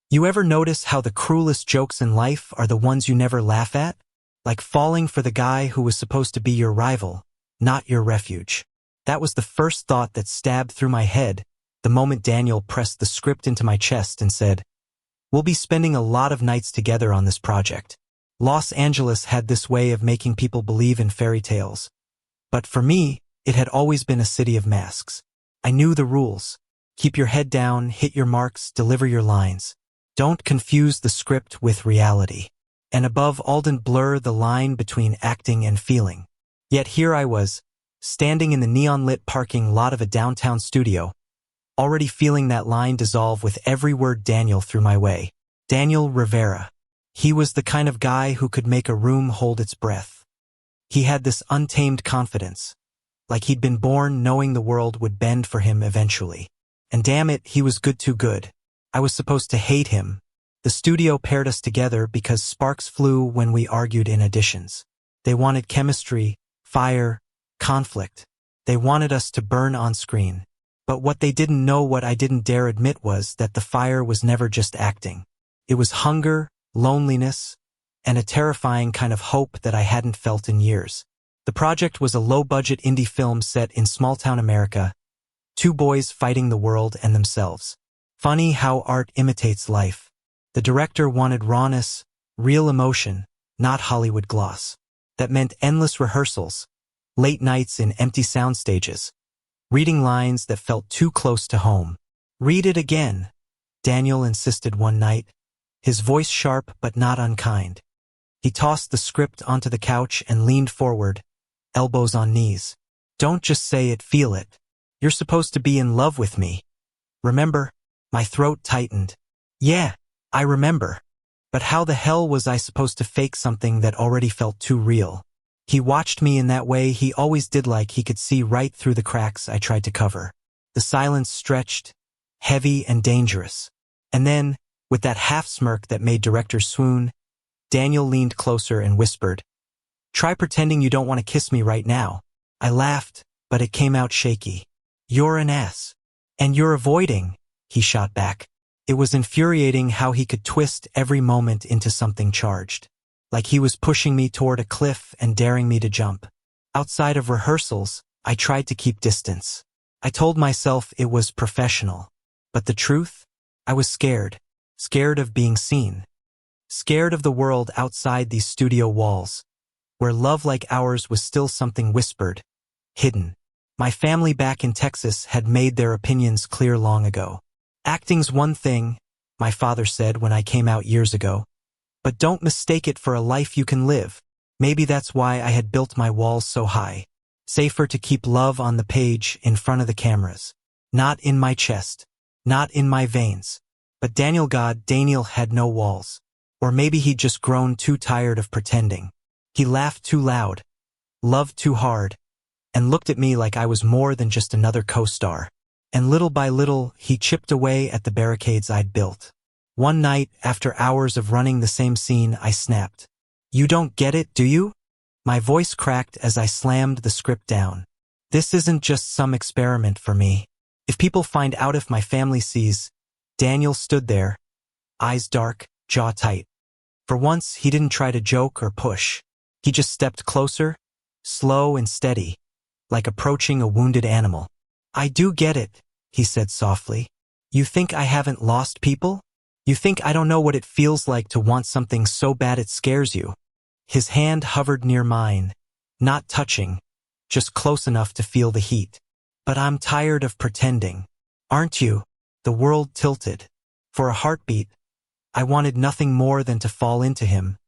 You ever notice how the cruelest jokes in life are the ones you never laugh at? Like falling for the guy who was supposed to be your rival, not your refuge. That was the first thought that stabbed through my head the moment Daniel pressed the script into my chest and said, "We'll be spending a lot of nights together on this project." Los Angeles had this way of making people believe in fairy tales. But for me, it had always been a city of masks. I knew the rules. Keep your head down, hit your marks, deliver your lines. Don't confuse the script with reality. And above all, don't blur the line between acting and feeling. Yet here I was, standing in the neon-lit parking lot of a downtown studio, already feeling that line dissolve with every word Daniel threw my way. Daniel Rivera. He was the kind of guy who could make a room hold its breath. He had this untamed confidence, like he'd been born knowing the world would bend for him eventually. And damn it, he was good too good. I was supposed to hate him. The studio paired us together because sparks flew when we argued in auditions. They wanted chemistry, fire, conflict. They wanted us to burn on screen. But what they didn't know, what I didn't dare admit, was that the fire was never just acting. It was hunger, loneliness, and a terrifying kind of hope that I hadn't felt in years. The project was a low-budget indie film set in small-town America, two boys fighting the world and themselves. Funny how art imitates life. The director wanted rawness, real emotion, not Hollywood gloss. That meant endless rehearsals, late nights in empty sound stages, reading lines that felt too close to home. "Read it again," Daniel insisted one night, his voice sharp but not unkind. He tossed the script onto the couch and leaned forward, elbows on knees. "Don't just say it, feel it. You're supposed to be in love with me. Remember?" My throat tightened. Yeah, I remember. But how the hell was I supposed to fake something that already felt too real? He watched me in that way he always did, like he could see right through the cracks I tried to cover. The silence stretched, heavy and dangerous. And then, with that half-smirk that made directors swoon, Daniel leaned closer and whispered, "Try pretending you don't want to kiss me right now." I laughed, but it came out shaky. "You're an ass. And you're avoiding," he shot back. It was infuriating how he could twist every moment into something charged. Like he was pushing me toward a cliff and daring me to jump. Outside of rehearsals, I tried to keep distance. I told myself it was professional. But the truth? I was scared. Scared of being seen. Scared of the world outside these studio walls, where love like ours was still something whispered, hidden. My family back in Texas had made their opinions clear long ago. "Acting's one thing," my father said when I came out years ago, "but don't mistake it for a life you can live." Maybe that's why I had built my walls so high. Safer to keep love on the page, in front of the cameras. Not in my chest. Not in my veins. But Daniel had no walls. Or maybe he'd just grown too tired of pretending. He laughed too loud, loved too hard, and looked at me like I was more than just another co-star. And little by little, he chipped away at the barricades I'd built. One night, after hours of running the same scene, I snapped. "You don't get it, do you?" My voice cracked as I slammed the script down. "This isn't just some experiment for me. If people find out, if my family sees..." Daniel stood there, eyes dark, jaw tight. For once, he didn't try to joke or push. He just stepped closer, slow and steady, like approaching a wounded animal. "I do get it," he said softly. "You think I haven't lost people? You think I don't know what it feels like to want something so bad it scares you?" His hand hovered near mine, not touching, just close enough to feel the heat. "But I'm tired of pretending. Aren't you?" The world tilted. For a heartbeat, I wanted nothing more than to fall into him.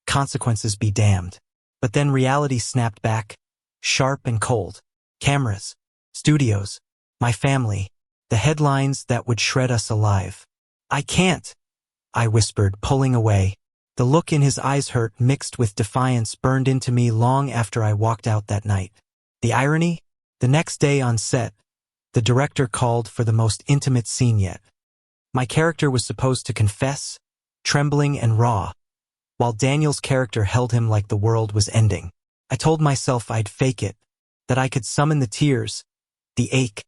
Consequences be damned. But then reality snapped back, sharp and cold. Cameras, studios, my family, the headlines that would shred us alive. "I can't," I whispered, pulling away. The look in his eyes, hurt mixed with defiance, burned into me long after I walked out that night. The irony? The next day on set, the director called for the most intimate scene yet. My character was supposed to confess, trembling and raw, while Daniel's character held him like the world was ending. I told myself I'd fake it, that I could summon the tears, the ache,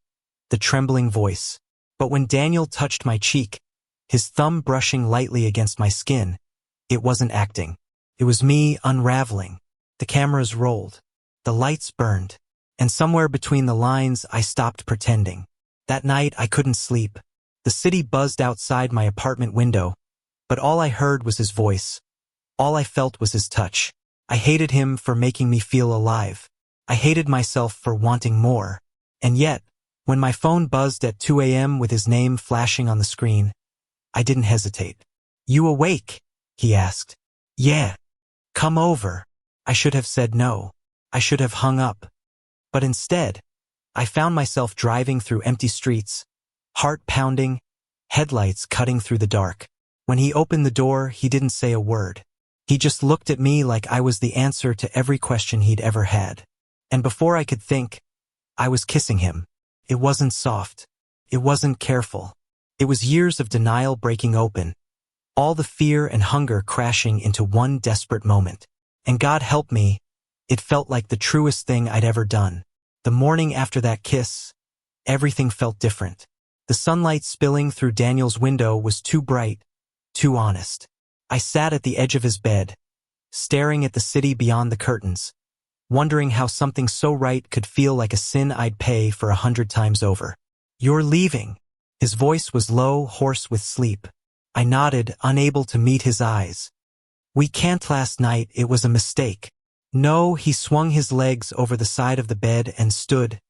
the trembling voice. But when Daniel touched my cheek, his thumb brushing lightly against my skin. It wasn't acting. It was me unraveling. The cameras rolled. The lights burned. And somewhere between the lines, I stopped pretending. That night, I couldn't sleep. The city buzzed outside my apartment window, but all I heard was his voice. All I felt was his touch. I hated him for making me feel alive. I hated myself for wanting more. And yet, when my phone buzzed at 2 a.m. with his name flashing on the screen, I didn't hesitate. "You awake?" he asked. "Yeah. Come over." I should have said no. I should have hung up. But instead, I found myself driving through empty streets, heart pounding, headlights cutting through the dark. When he opened the door, he didn't say a word. He just looked at me like I was the answer to every question he'd ever had. And before I could think, I was kissing him. It wasn't soft. It wasn't careful. It was years of denial breaking open, all the fear and hunger crashing into one desperate moment. And God help me, it felt like the truest thing I'd ever done. The morning after that kiss, everything felt different. The sunlight spilling through Daniel's window was too bright, too honest. I sat at the edge of his bed, staring at the city beyond the curtains, wondering how something so right could feel like a sin I'd pay for 100 times over. "You're leaving." His voice was low, hoarse with sleep. I nodded, unable to meet his eyes. "We can't last night, it was a mistake." "No," he swung his legs over the side of the bed and stood,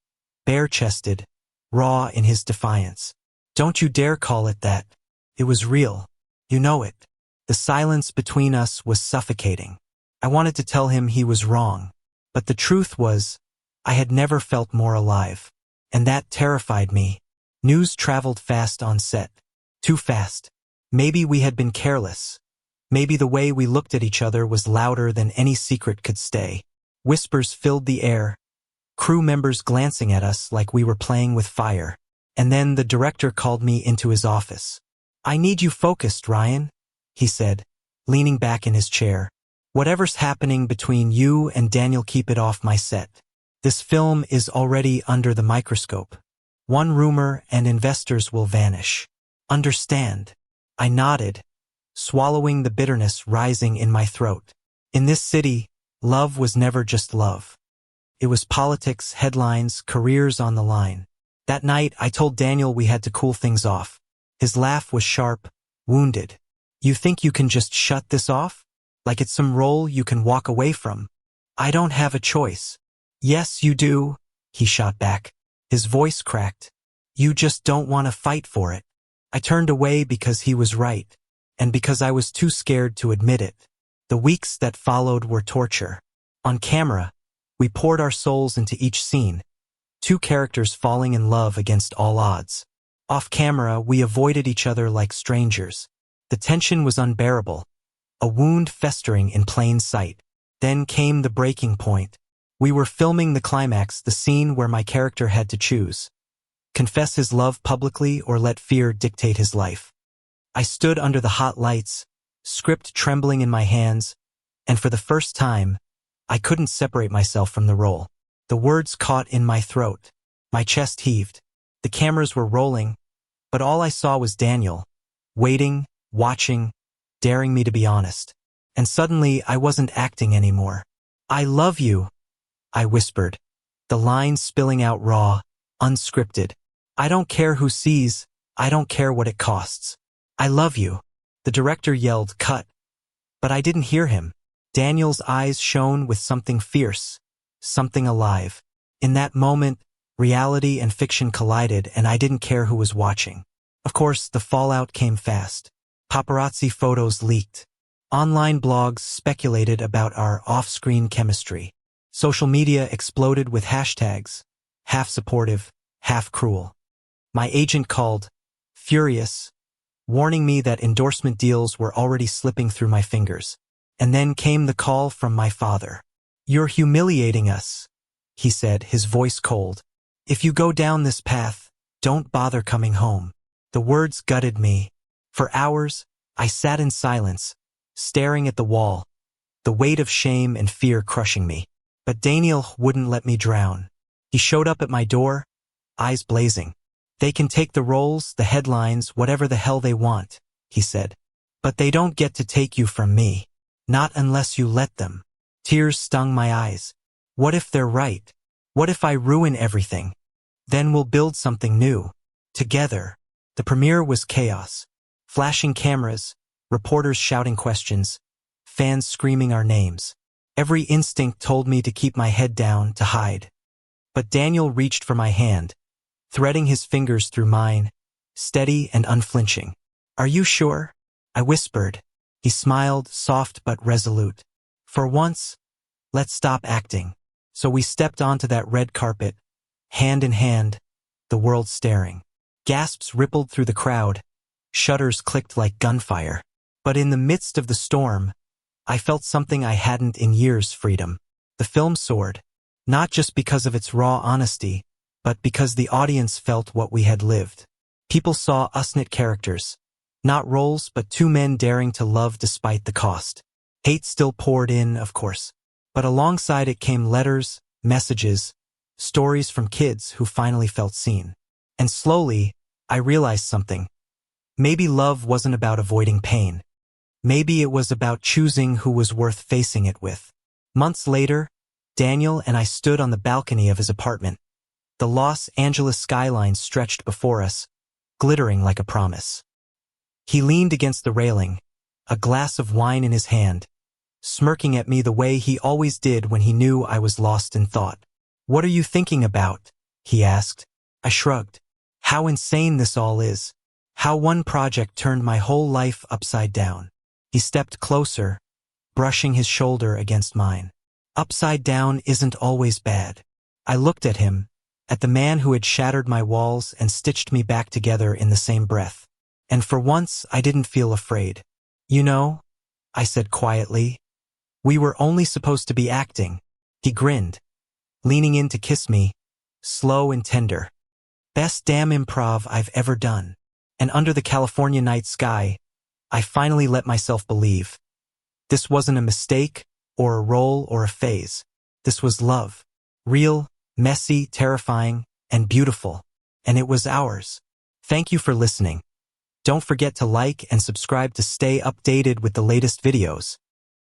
bare-chested, raw in his defiance. "Don't you dare call it that. It was real. You know it." The silence between us was suffocating. I wanted to tell him he was wrong, but the truth was, I had never felt more alive. And that terrified me. News traveled fast on set. Too fast. Maybe we had been careless. Maybe the way we looked at each other was louder than any secret could stay. Whispers filled the air, crew members glancing at us like we were playing with fire. And then the director called me into his office. "I need you focused, Ryan," he said, leaning back in his chair. "Whatever's happening between you and Daniel, keep it off my set. This film is already under the microscope. One rumor and investors will vanish. Understand?" I nodded, swallowing the bitterness rising in my throat. In this city, love was never just love. It was politics, headlines, careers on the line. That night, I told Daniel we had to cool things off. His laugh was sharp, wounded. "You think you can just shut this off? Like it's some role you can walk away from? I don't have a choice." "Yes, you do," he shot back. His voice cracked. "You just don't want to fight for it." I turned away because he was right, and because I was too scared to admit it. The weeks that followed were torture. On camera, we poured our souls into each scene, two characters falling in love against all odds. Off camera, we avoided each other like strangers. The tension was unbearable, a wound festering in plain sight. Then came the breaking point. We were filming the climax, the scene where my character had to choose: confess his love publicly or let fear dictate his life. I stood under the hot lights, script trembling in my hands, and for the first time, I couldn't separate myself from the role. The words caught in my throat. My chest heaved. The cameras were rolling, but all I saw was Daniel, waiting, watching, daring me to be honest. And suddenly, I wasn't acting anymore. "I love you," I whispered, the lines spilling out raw, unscripted. "I don't care who sees, I don't care what it costs. I love you." The director yelled, "Cut." But I didn't hear him. Daniel's eyes shone with something fierce, something alive. In that moment, reality and fiction collided, and I didn't care who was watching. Of course, the fallout came fast. Paparazzi photos leaked. Online blogs speculated about our off-screen chemistry. Social media exploded with hashtags, half supportive, half cruel. My agent called, furious, warning me that endorsement deals were already slipping through my fingers. And then came the call from my father. "You're humiliating us," he said, his voice cold. "If you go down this path, don't bother coming home." The words gutted me. For hours, I sat in silence, staring at the wall, the weight of shame and fear crushing me. But Daniel wouldn't let me drown. He showed up at my door, eyes blazing. "They can take the roles, the headlines, whatever the hell they want. he said. But they don't get to take you from me. Not unless you let them. Tears stung my eyes. What if they're right? What if I ruin everything? Then we'll build something new. Together. The premiere was chaos. Flashing cameras, reporters shouting questions, fans screaming our names. Every instinct told me to keep my head down, to hide. But Daniel reached for my hand, threading his fingers through mine, steady and unflinching. Are you sure? I whispered. He smiled, soft but resolute. For once, let's stop acting. So we stepped onto that red carpet, hand in hand, the world staring. Gasps rippled through the crowd, shutters clicked like gunfire. But in the midst of the storm, I felt something I hadn't in years: freedom. The film soared, not just because of its raw honesty, but because the audience felt what we had lived. People saw us-knit characters, not roles but two men daring to love despite the cost. Hate still poured in, of course, but alongside it came letters, messages, stories from kids who finally felt seen. And slowly, I realized something. Maybe love wasn't about avoiding pain. Maybe it was about choosing who was worth facing it with. Months later, Daniel and I stood on the balcony of his apartment. The Los Angeles skyline stretched before us, glittering like a promise. He leaned against the railing, a glass of wine in his hand, smirking at me the way he always did when he knew I was lost in thought. "What are you thinking about?" he asked. I shrugged. How insane this all is. How one project turned my whole life upside down. He stepped closer, brushing his shoulder against mine. Upside down isn't always bad. I looked at him, at the man who had shattered my walls and stitched me back together in the same breath. And for once, I didn't feel afraid. "You know," I said quietly, "we were only supposed to be acting." He grinned, leaning in to kiss me, slow and tender. Best damn improv I've ever done. And under the California night sky, I finally let myself believe. This wasn't a mistake, or a role, or a phase. This was love. Real, messy, terrifying, and beautiful. And it was ours. Thank you for listening. Don't forget to like and subscribe to stay updated with the latest videos.